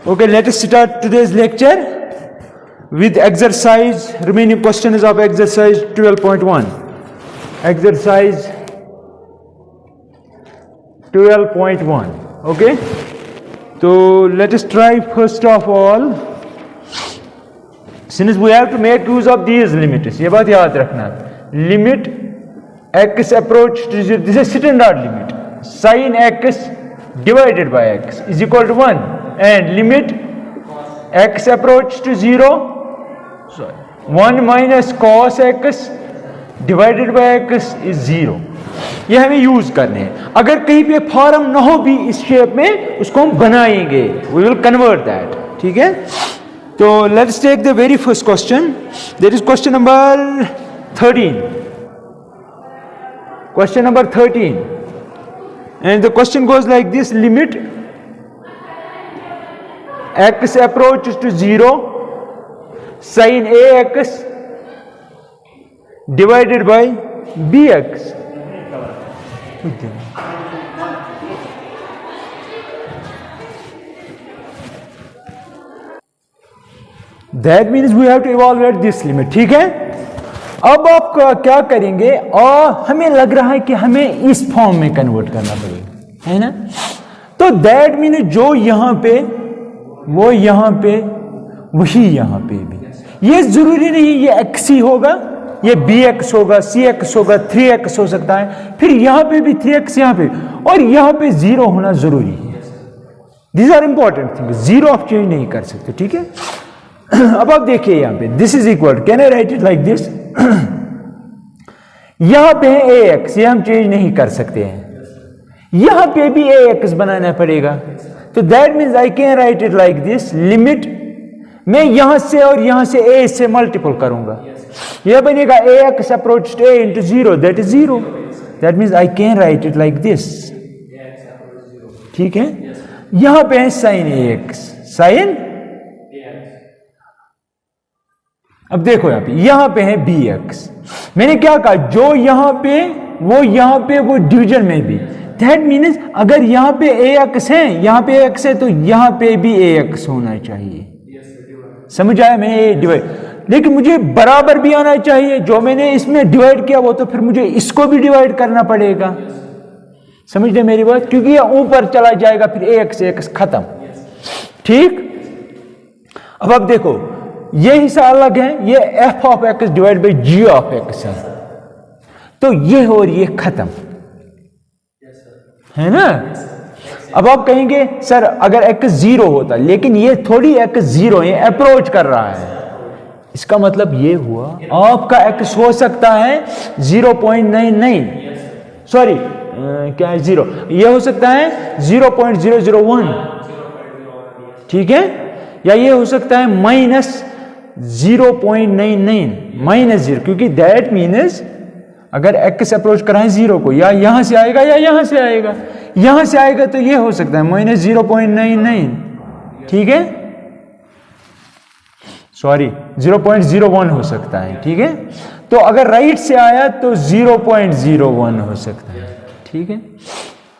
Okay, let us start today's lecture with exercise. Remaining question is of exercise 12.1. Exercise 12.1. Okay, so let us try first of all. Since we have to make use of these limits, ये बात याद रखना. Limit x approach to 0. This is standard limit. Sin x divided by x is equal to 1, and limit x approach to 0. 1 minus cos x divided by x is 0. ये हमें use करने हैं. अगर कहीं पे फॉर्म ना हो भी इस शेप में, उसको हम बनाएंगे. We will convert that. ठीक है. तो let's take the very first question. That is question number 13. Question number 13, and the question goes like this: limit x approaches to 0, sin ax divided by bx. That means we have to evaluate this limit. ठीक है. अब आप क्या करेंगे, और हमें लग रहा है कि हमें इस फॉर्म में कन्वर्ट करना पड़ेगा, है ना. तो दैट मीन जो यहां पे वो यहां पे वही यहां पे भी. ये जरूरी नहीं ये x ही होगा, ये bx होगा, cx होगा, 3x हो सकता है, फिर यहां पे भी 3x यहां पे, और यहां पे 0 होना जरूरी है. These are important thing. 0 आप चेंज नहीं कर सकते. ठीक है. अब आप देखिए यहां पे this is equal, can I right it like this. यहां पे है ax, ये हम चेंज नहीं कर सकते हैं. यहां पे भी ax बनाना पड़ेगा. तो that means I can write it like this. Limit मैं यहां से और यहां से a से मल्टीपल करूंगा, यह बनेगा ax approach to a into 0, that is 0. That means I can write it like this. ठीक है. यहां पे है sin ax, sin. अब देखो यहां पे है bx. मैंने क्या कहा, जो यहां पे वो यहां पे वो डिवीजन में भी. दैट मीन्स अगर यहां पे ax है, यहां पे ax है, तो यहां पे भी ax होना चाहिए. समझ आया. मैंने ये डिवाइड, लेकिन मुझे बराबर भी आना चाहिए. जो मैंने इसमें डिवाइड किया वो तो फिर मुझे इसको भी डिवाइड करना पड़ेगा. समझ रहे मेरी बात, क्योंकि ये ऊपर चला जाएगा, फिर ax खत्म. ठीक. अब आप देखो ये हिस्सा अलग है, ये f of x divide by g of x है, तो ये और ये खत्म है ना. अब आप कहेंगे सर अगर x 0 होता, लेकिन ये थोड़ी x 0 है, अप्रोच कर रहा है. इसका मतलब ये हुआ आपका x हो सकता है 0.99, सॉरी क्या है 0, ये हो सकता है 0.001. ठीक है. या ये हो सकता है माइनस 0.99, माइनस 0, क्योंकि दैट मीन्स अगर x अप्रोच कराएं 0 को, या यहां से आएगा या यहां से आएगा. यहां से आएगा तो ये हो सकता है माइनस 0.99. ठीक है. सॉरी 0.01 हो सकता है. ठीक है. तो अगर राइट से आया तो 0.01 हो सकता है. ठीक है.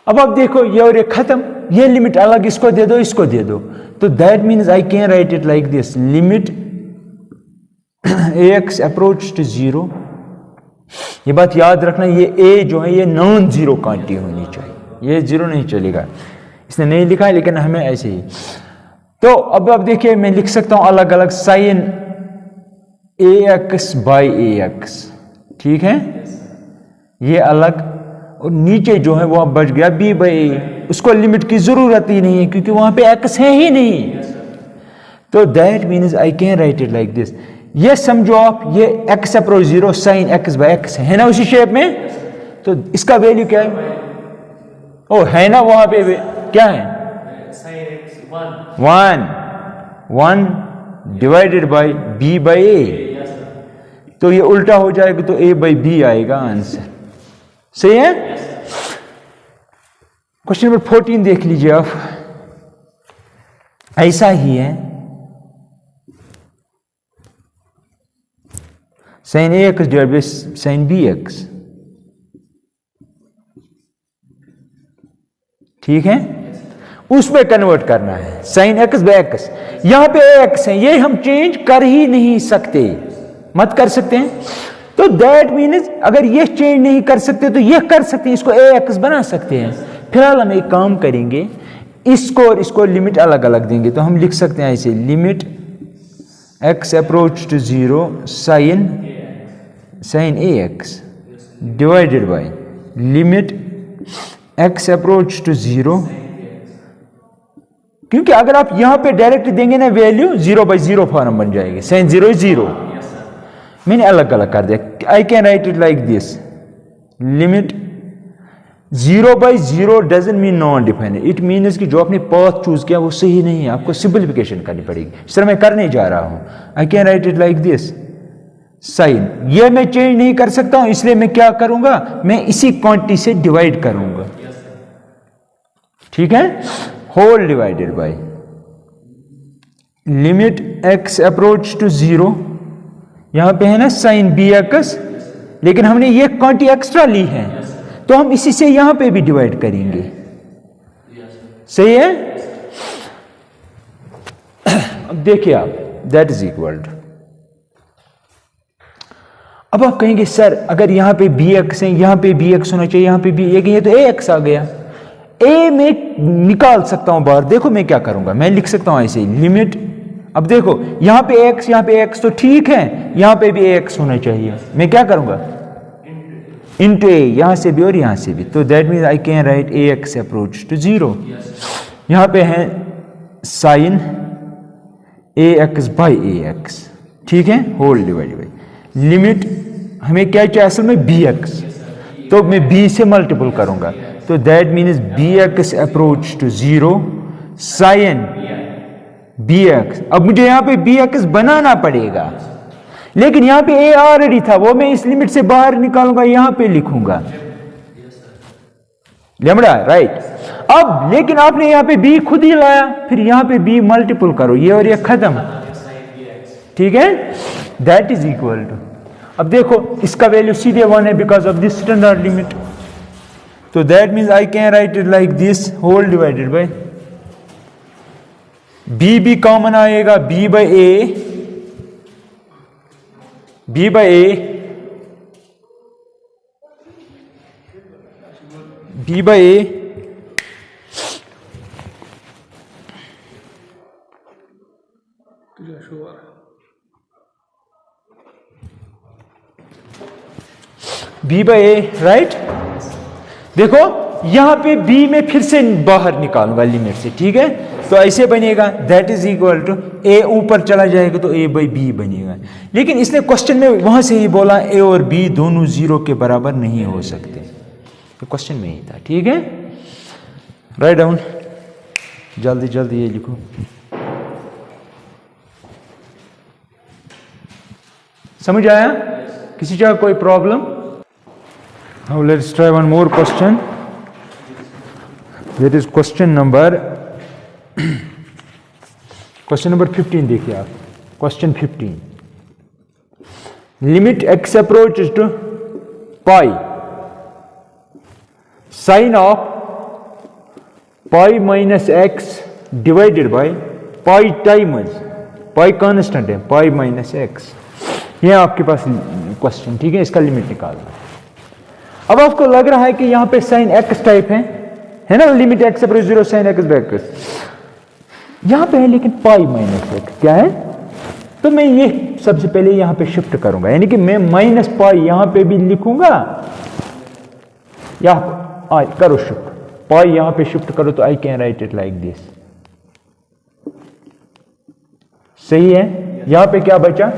अब आप देखो ये और ये खत्म. ये लिमिट अलग, इसको दे दो, इसको दे दो. तो that means I can write it like this. Limit ax approach to 0. ये बात याद रखना, ये a जो है ये नॉन जीरो क्वांटिटी होनी चाहिए. ये 0 नहीं चलेगा. इसने नहीं लिखा है, लेकिन हमें ऐसे ही. तो अब आप देखिए मैं लिख सकता हूं अलग अलग sin ax बाई ax. ठीक है. ये अलग, और नीचे जो है वो अब बच गया b बाई a. उसको लिमिट की जरूरत ही नहीं है, क्योंकि वहां पे x है ही नहीं. तो that means I can write it like this. ये समझो आप, ये x approach 0 sin x by x है ना उसी शेप में. तो इसका वैल्यू क्या है, ओ है ना वहां पे क्या है, 1 divided by b by a. तो ये उल्टा हो जाएगा, तो a बाई b आएगा आंसर. सही है. क्वेश्चन नंबर 14 देख लीजिए आप. ऐसा ही है. sin ax divide by sin bx. ठीक है. उसमें कन्वर्ट करना है, साइन एक्स बाय एक्स। यहां पे ए एक्स है, ये हम चेंज कर ही नहीं सकते, मत कर सकते हैं। तो दैट मीन्स अगर ये चेंज नहीं कर सकते तो ये कर सकते हैं, इसको ए एक्स बना सकते हैं। फिलहाल हम एक काम करेंगे, इसको और इसको लिमिट अलग अलग देंगे। तो हम लिख सकते हैं ऐसे, limit x approach to zero sine a x divided by limit x approach to zero, क्योंकि अगर आप यहां पे डायरेक्ट देंगे ना वैल्यू, 0/0 फॉर्म बन जाएगी, साइन 0 0। मैंने अलग अलग कर दिया, आई can write it like this, limit 0/0 doesn't mean non definite, it means कि जो आपने पाथ चूज किया वो सही नहीं है, आपको सिंपलीफिकेशन करनी पड़ेगी। इस तरह मैं करने जा रहा हूं, I can write it like this, sine ये मैं चेंज नहीं कर सकता हूं, इसलिए मैं क्या करूंगा, मैं इसी क्वांटिटी से डिवाइड करूंगा, ठीक है, whole divided by limit x approach to zero, यहां पे है ना साइन बी एक्स, लेकिन हमने ये क्वांटिटी एक्स्ट्रा ली है तो हम इसी से यहां पे भी डिवाइड करेंगे, सही है। अब देखिए आप, दैट इज इक्वल टू, अब आप कहेंगे सर अगर यहां पे बी एक्स है, यहां पे बी एक्स होना चाहिए, यहां पे बी, ये तो ए एक्स आ गया, ए में निकाल सकता हूं बाहर। देखो मैं क्या करूंगा, मैं लिख सकता हूं ऐसे, लिमिट, अब देखो यहां पे एक्स, यहां पे एक्स तो ठीक है, यहां पे भी एक्स होना चाहिए, मैं क्या करूंगा, इंटू ए, यहां से भी और यहां से भी, तो that means I can write a x approach to zero, यहां पे है sine a x by a x, ठीक है, होल डिवाइड बाई लिमिट, हमें क्या चाहिए असल में बी एक्स, तो मैं बी से मल्टीपल करूंगा, तो that means b x approach to zero sine b x. अब मुझे यहां पे बी एक्स बनाना पड़ेगा, लेकिन यहां पे ए ऑलरेडी था, वो मैं इस लिमिट से बाहर निकालूंगा, यहां पे लिखूंगा लेमड़ा, राइट। अब लेकिन आपने यहां पे बी खुद ही लाया, फिर यहां पे बी मल्टीपल करो, ये और ये खत्म, ठीक है, दैट इज इक्वल टू, अब देखो इसका वैल्यू सीधे 1 है because of this standard limit, तो that means I can write it like this, whole divided by B भी कॉमन आएगा, B by A, B by A, B by A, B by A, right. देखो यहां पे B में फिर से बाहर निकालूंगा लिमिट से, ठीक है, तो ऐसे बनेगा, दैट इज इक्वल टू ए ऊपर चला जाएगा तो ए बाई बी बनेगा, लेकिन इसने क्वेश्चन में वहां से ही बोला ए और बी दोनों 0 के बराबर नहीं हो सकते, तो क्वेश्चन में ही था, ठीक है, राइट डाउन, जल्दी जल्दी ये लिखो, समझ आया, किसी जगह कोई problem? Now let's try one more question. That is question number 15 देखिए आप, question 15. Limit x approaches to pi, sin of pi minus x divided by pi times, pi constant है, pi minus x, ये आपके पास question, ठीक है, इसका limit निकालना। अब आपको लग रहा है कि यहां पे साइन एक्स टाइप है ना, limit x approach zero sine x by x, यहां पे है लेकिन पाई माइनस एक्स क्या है, तो मैं ये सबसे पहले यहां पे शिफ्ट करूंगा, यानी कि मैं माइनस पाई यहां पे भी लिखूंगा, या करो शिफ्ट, पाई यहां पे शिफ्ट करो तो आई can write it like this, सही है। यहां पे क्या बचा,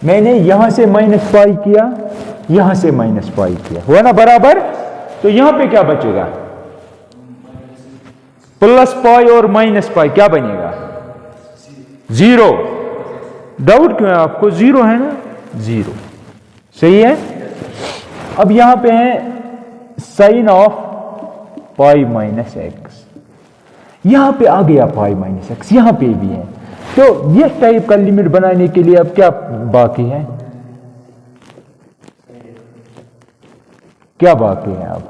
मैंने यहां से माइनस पाई किया, यहां से माइनस पाई किया, हुआ ना बराबर, तो यहां पे क्या बचेगा, प्लस पाई और माइनस पाई क्या बनेगा, 0, डाउट क्यों है आपको, 0 है ना, 0, सही है। अब यहां पे है sine of pi minus x, यहां पे आ गया पाई माइनस एक्स, यहां पे भी है, तो ये टाइप का लिमिट बनाने के लिए अब क्या बाकी है, क्या बाकी है, अब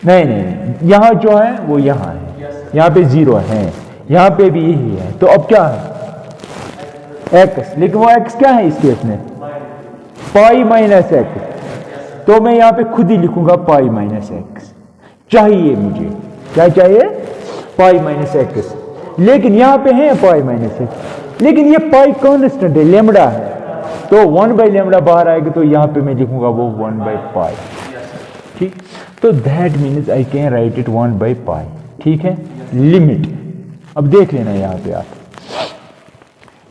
नहीं नहीं नहीं, यहाँ जो है वो यहाँ है, यहाँ पे 0 है, यहाँ पे भी यही है, तो अब क्या है x, लेकिन वो x क्या है इस केस में पाई माइनस एक्स, तो मैं यहाँ पे खुद ही लिखूंगा पाई माइनस एक्स, चाहिए मुझे क्या चाहिए पाई माइनस एक्स, लेकिन यहाँ पे है पाई माइनस एक्स, लेकिन ये पाई कांस्टेंट है, लेमड़ा है, तो 1 बाई लेमड़ा बाहर आएगा, तो यहाँ पे मैं लिखूंगा वो 1 बाई पाई, ठीक। तो that means I can write it 1 by पाई, ठीक है। लिमिट अब देख लेना यहाँ पे आप,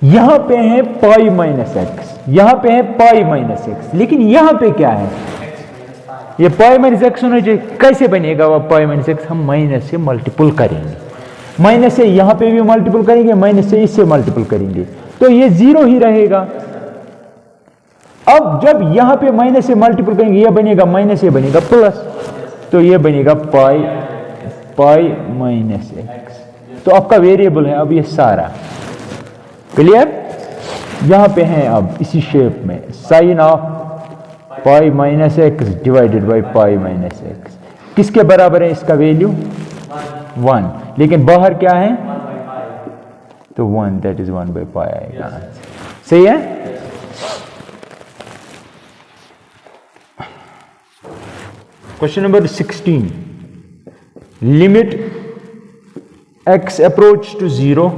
यहाँ पे है पाई माइनस एक्स, यहाँ पे है पाई माइनस एक्स, लेकिन यहाँ पे क्या है ये पाई माइनस एक्स होना चाहिए, कैसे बनेगा वो पाई माइनस एक्स, हम माइनस से मल्टीपल करेंगे, माइनस से यहाँ पे भी मल्टीपल करेंगे, माइनस से इससे मल्टीपल करेंगे, तो ये 0 ही रहेगा। अब जब यहां पे माइनस से मल्टीपल करेंगे, ये बनेगा माइनस, ये बनेगा प्लस, तो ये बनेगा पाई पाई माइनस एक्स, तो आपका वेरिएबल है अब ये सारा, क्लियर। यहां पे है अब इसी शेप में sine of pi minus x divided by pi minus x, किसके बराबर है इसका वैल्यू 1, लेकिन बाहर क्या है तो 1, दैट इज 1 बाई पाई आएगा, सही है। Question number 16, limit x approach to 0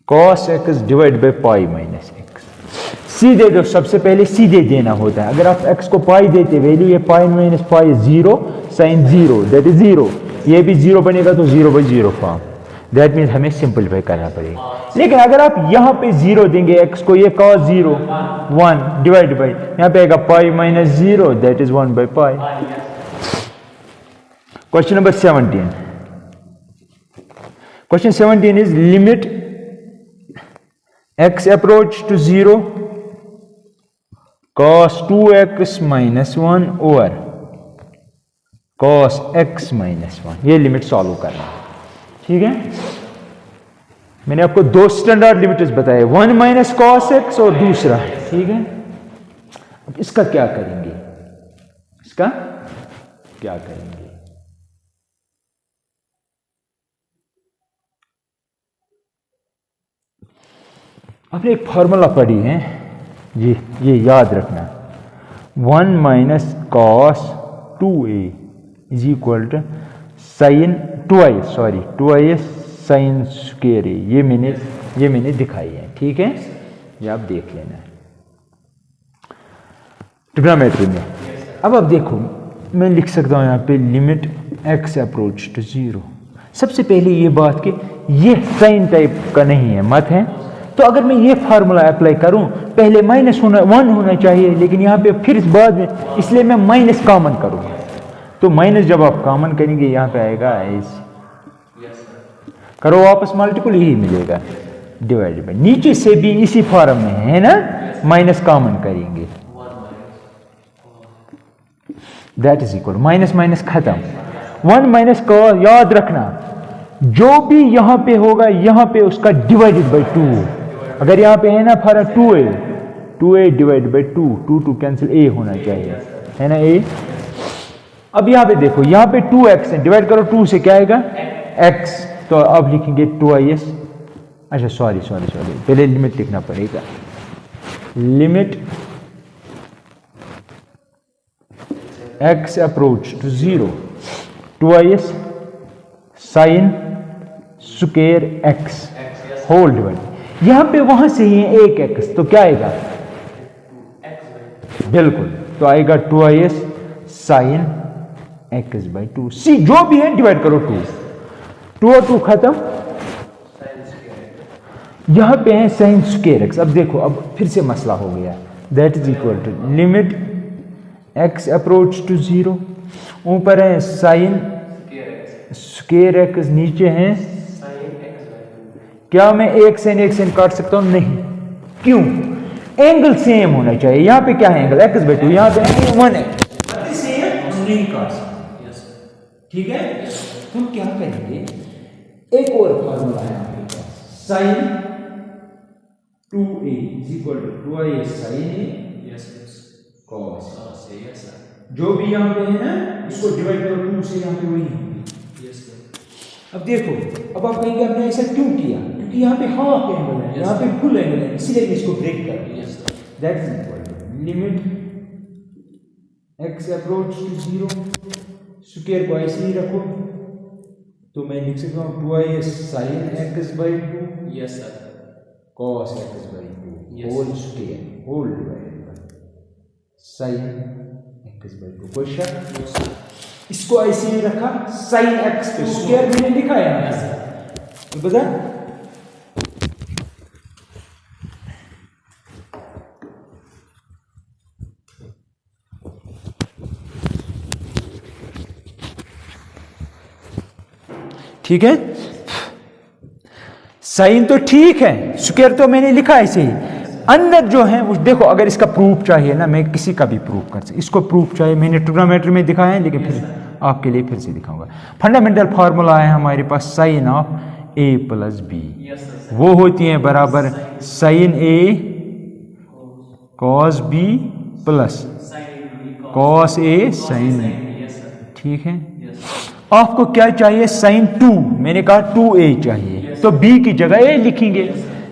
cos x divide by pi minus x, सीधे दो, सबसे पहले सीधे देना होता है, अगर आप x को पाई देते वैल्यू ये pi minus pi 0 sine 0 that is 0, ये भी 0 बनेगा तो 0 बाई 0 फॉर्म, दैट मीन्स हमें सिंपलीफाई करना पड़ेगा। लेकिन अगर आप यहां पे 0 देंगे x को, ये cos 0 1 डिवाइड बाई, यहां पे आएगा pi minus 0 that is 1 by pi. Question number 17, question 17 is limit x approach to 0 cos 2x minus 1 over cos x minus 1, ये लिमिट सॉल्व करना है, ठीक है। मैंने आपको 2 स्टैंडर्ड लिमिट्स बताए, 1 माइनस कॉस एक्स और दूसरा, ठीक है। अब इसका क्या करेंगे, इसका क्या करेंगे, आपने एक फॉर्मूला पढ़ी है ये याद रखना, 1 minus cos 2a is equal to sine 2i sine square A, ये मैंने दिखाई है, ठीक है, ये आप देख लेना है ट्रिग्नोमेट्री में। अब आप देखो मैं लिख सकता हूं यहां पे लिमिट x अप्रोच टू 0, सबसे पहले ये बात कि ये साइन टाइप का नहीं है, मत है, तो अगर मैं ये फार्मूला अप्लाई करूं, पहले माइनस 1 होना चाहिए, लेकिन यहां पे फिर इस बाद में, इसलिए मैं माइनस कॉमन करूंगा, तो माइनस जब आप कॉमन करेंगे यहां पे आएगा ऐसे, करो वापस मल्टीपल, यही मिलेगा डिवाइडेड बाय, नीचे से भी इसी फॉर्म में है ना, माइनस कॉमन करेंगे, that is equal minus minus खत्म, 1 माइनस का याद रखना, जो भी यहां पे होगा यहां पे उसका डिवाइडेड बाय 2, अगर यहां पे है ना फर्क 2a divide by 2, 2 cancel, a होना चाहिए, है ना a। अब यहां पे देखो, यहां पे 2x है, डिवाइड करो 2 से क्या आएगा x, तो अब लिखेंगे 2is, अच्छा सॉरी पहले लिमिट लिखना पड़ेगा, limit x approach to 0 2is sine square x whole divide, यहां पे वहां से ही है 1x, तो क्या आएगा बिल्कुल, तो आएगा 2is साइन x बाई 2, सी जो भी है डिवाइड करो 2 और 2 खत्म, यहां पे है साइन स्क्वायर x। अब देखो अब फिर से मसला हो गया, that is equal to limit x approach to 0, ऊपर है साइन स्क्वायर x, नीचे है, क्या मैं एक साइन काट सकता हूं, नहीं, क्यों, एंगल सेम होना चाहिए, यहां पे क्या है एंगल x बाई 2, यहां पे 1 है, नहीं काट सकते, ठीक है। हम क्या करेंगे, एक और फॉर्मूला है आपके पास, sine 2a is equal to 2i sine a cos, जो भी यहां पे है ना इसको डिवाइड करो 2 से, यहाँ पे वही होंगे। Yes sir. अब देखो, अब आप कहेंगे हमने ऐसा क्यों किया, क्योंकि यहाँ पे हाफ एंगल है, यहाँ पे फुल एंगल है, इसीलिए इसको ब्रेक कर दिया। Yes sir. That is equal limit x approach to 0, square को ऐसे ही रखो, तो मैं लिख सकता हूँ 2i sin x by 2, yes sir, cos x by 2 whole square whole divided by sin x by 2। कोई शक? इसको ऐसे ही रखा, sin x पे स्क्वायर मैंने लिखा है यहाँ, तो बता ठीक है। साइन तो ठीक है, स्क्वायर तो मैंने लिखा ऐसे ही, अंदर जो है वो देखो, अगर इसका प्रूफ चाहिए ना, मैं किसी का भी प्रूफ कर सकता, इसको प्रूफ चाहिए, मैंने ट्रिग्नोमेट्री में दिखाया है, लेकिन फिर आपके लिए फिर से दिखाऊंगा। फंडामेंटल फार्मूला है हमारे पास sine of A plus B, वो होती है बराबर sine A cos B plus cos A sine B, ठीक है। आपको क्या चाहिए, साइन 2, मैंने कहा 2a चाहिए, तो b की जगह a लिखेंगे,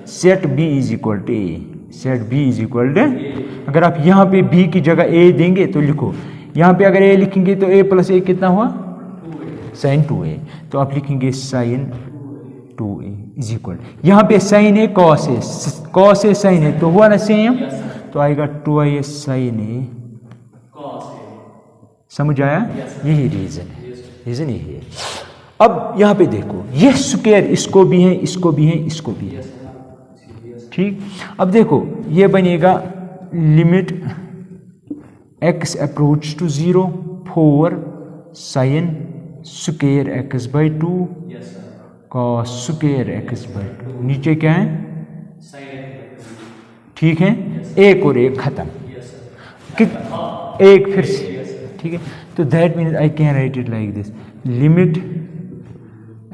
set b is equal to a, set b is equal to, अगर आप यहाँ पे b की जगह a देंगे तो लिखो, यहाँ पे अगर a लिखेंगे तो a प्लस a कितना हुआ, साइन 2a, तो आप लिखेंगे साइन 2a इज इक्वल, यहाँ पे sine a cos a sine a, तो हुआ ना सेम, तो आएगा 2i साइन a, समझ आया, यही रीजन है, रीजन यही है। अब यहाँ पे देखो, ये स्क्वायर इसको भी है, इसको भी है, इसको भी है, ठीक। अब देखो ये बनेगा limit x approach to 0 4 sine square x by 2 cos square x by 2, नीचे क्या है, ठीक है, एक और एक खत्म, एक फिर से, ठीक है। तो that means I can write it like this, limit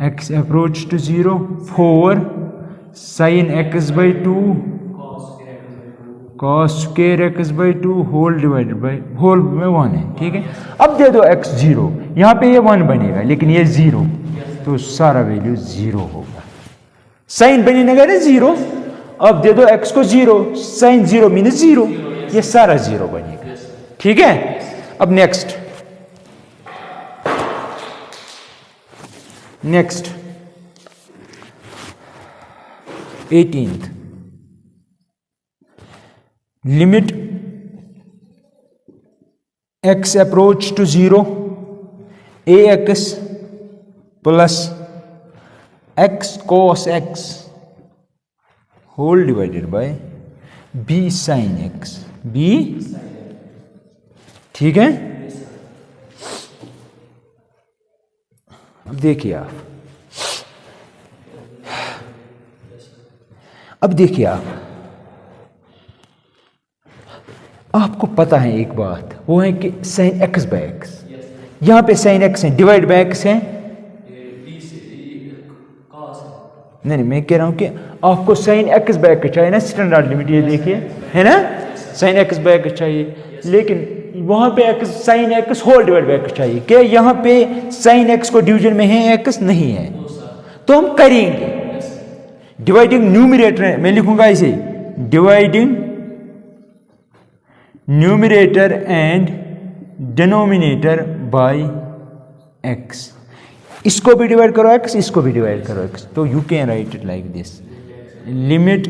x approach to 0 4 sine x by 2 cos square x by 2 whole divided by whole में 1 है, ठीक है। अब दे दो x 0, यहाँ पे ये 1 बनेगा, लेकिन ये 0, तो सारा वैल्यू 0 होगा, साइन बनेगा ना 0, अब दे दो x को 0, साइन 0 मीन्स 0, ये सारा 0 बनेगा, ठीक है। अब next next 18th, limit x approach to 0 ax plus x cos x whole divided by b sin x, b, ठीक है। अब देखिए आप, आपको पता है एक बात, वो है कि साइन x बाय x, यहाँ पे साइन x है, डिवाइड बाय x है, नहीं मैं कह रहा हूं कि आपको साइन x बाय x चाहिए ना, स्टैंडर्ड लिमिट ये देखिए है ना, साइन x बाय x चाहिए, लेकिन वहां पे x sine x whole divide by x चाहिए, क्या यहाँ पे साइन x को डिवीजन में है, x नहीं है, तो हम करेंगे डिवाइडिंग न्यूमरेटर, मैं लिखूंगा इसे dividing numerator and denominator by x, इसको भी डिवाइड करो x, इसको भी डिवाइड करो x, तो you can write it like this, limit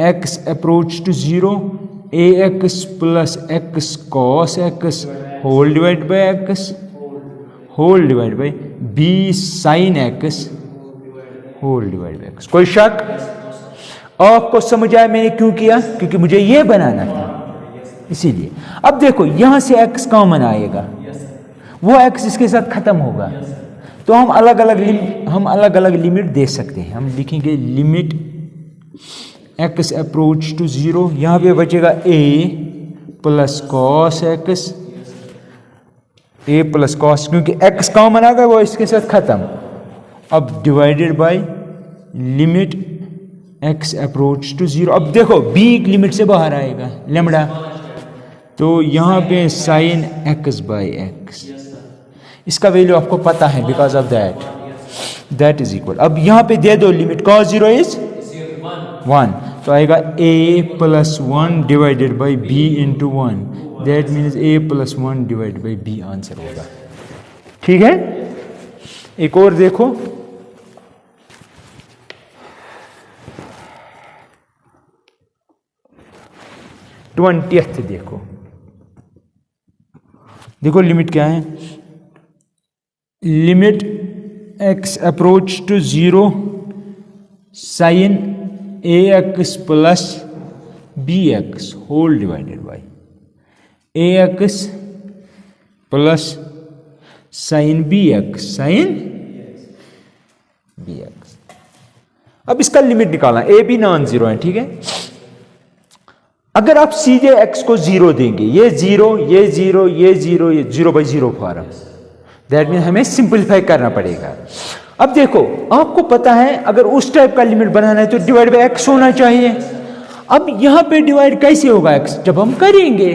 x approach to 0 ax plus x cos x whole divide by x whole divide by b sin x whole divide by x। कोई शक? आपको समझ आया मैंने क्यों किया? क्योंकि मुझे ये बनाना था, इसीलिए। अब देखो यहां से x कॉमन आएगा, वो x इसके साथ खत्म होगा, तो हम अलग अलग लिमिट दे सकते हैं। हम लिखेंगे लिमिट x अप्रोच टू 0, यहां पे बचेगा a plus cos x, a plus cos, क्योंकि x कॉमन आ गया वो इसके साथ खत्म। अब divided by limit x approach to 0, अब देखो b लिमिट से बाहर आएगा लेमड़ा, तो यहां पे साइन x बाय x इसका वैल्यू आपको पता है, because of that is equal. अब यहां पे दे दो लिमिट cos 0 इज 1, तो आएगा a plus 1 divided by b into 1, that means a plus 1 divided by b answer होगा। ठीक है, एक और देखो, ट्वेंटियथ देखो लिमिट क्या है, limit x approach to 0 sine ax plus bx whole divided by ax plus sine bx अब इसका लिमिट निकालना, a भी नॉन जीरो है। ठीक है, अगर आप सीधे x को 0 देंगे, ये 0 ये 0 ये 0 ये 0 बाई 0 फॉर्म, दैट मीन हमें सिंपलीफाई करना पड़ेगा। अब देखो आपको पता है अगर उस टाइप का लिमिट बनाना है तो डिवाइड बाई x होना चाहिए। अब यहां पे डिवाइड कैसे होगा x, जब हम करेंगे,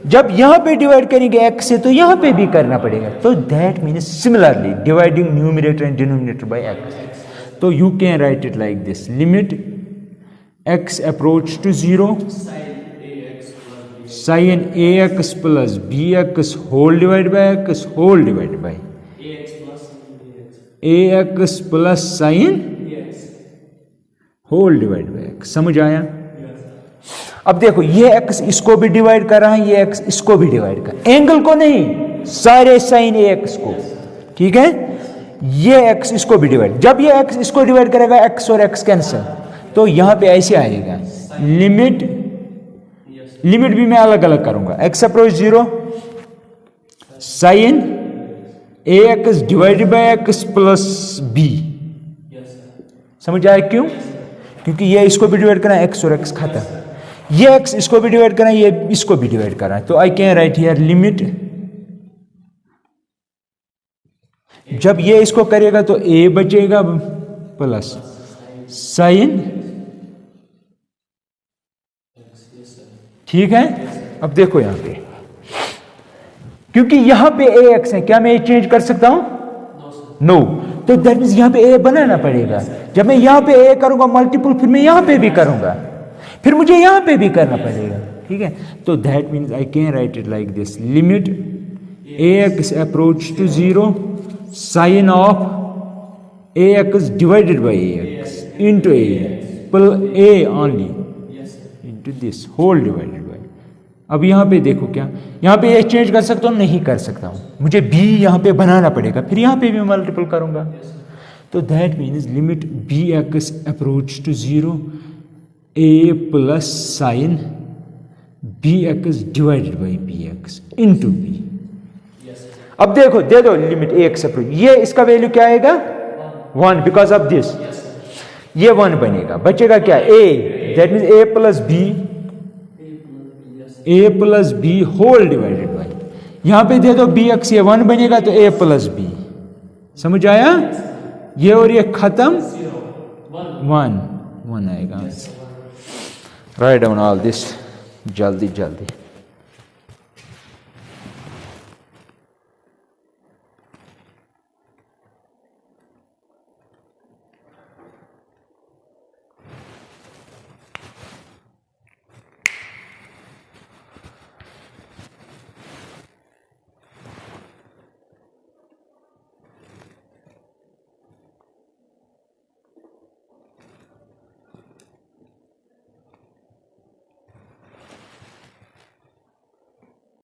जब यहां पे डिवाइड करेंगे x से तो यहां पे भी करना पड़ेगा, तो that means similarly dividing numerator and denominator by x। तो you can write it like this, limit x approach to 0 sine ax plus bx whole divide by x whole divide by ax plus sine whole divide by x। समझ आया? अब देखो ये x इसको भी divide कर रहा है, ये x इसको भी डिवाइड कर, एंगल को नहीं, सारे साइन ax को। ठीक है, ये x इसको भी डिवाइड, जब ये x इसको डिवाइड करेगा x और x कैंसिल, तो यहां पे ऐसे आएगा लिमिट भी मैं अलग अलग करूंगा, x approach 0 sine ax divided by x plus b। समझ आया क्यों? क्योंकि ये इसको भी डिवाइड करना है, x और x खाता, ये x इसको भी डिवाइड करना है, ये इसको भी डिवाइड करना है, तो आई कैन राइट हियर लिमिट, जब ये इसको करेगा तो a बचेगा प्लस साइन। ठीक है, अब देखो यहां पे, क्योंकि यहां पे ax है, क्या मैं ये चेंज कर सकता हूं? नो, तो दैट मीन्स यहां पे a बनाना पड़ेगा। जब मैं यहां पे a करूंगा मल्टीपल, फिर मैं यहां पे भी करूंगा, फिर मुझे यहां पे भी करना पड़ेगा। ठीक है, तो that means I can write it like this, limit ax approach to 0 sine of ax divided by ax into a only into this whole divided by. अब यहां पे देखो क्या, यहां पे ये चेंज कर सकता हूं? नहीं कर सकता हूं, मुझे b यहां पे बनाना पड़ेगा, फिर यहां पे भी मल्टीपल करूंगा, तो that means limit bx approach to 0 a plus sine bx divided by bx into b। अब देखो दे दो लिमिट ax अप्रोच, ये इसका वैल्यू क्या आएगा? 1, बिकॉज ऑफ दिस ये 1 बनेगा, बचेगा क्या? a, that means a plus b whole divided by, यहां पे दे दो bx, ये 1 बनेगा तो a प्लस b। समझ आया? ये और ये खत्म, 1 आएगा। राइट डाउन ऑल दिस जल्दी जल्दी।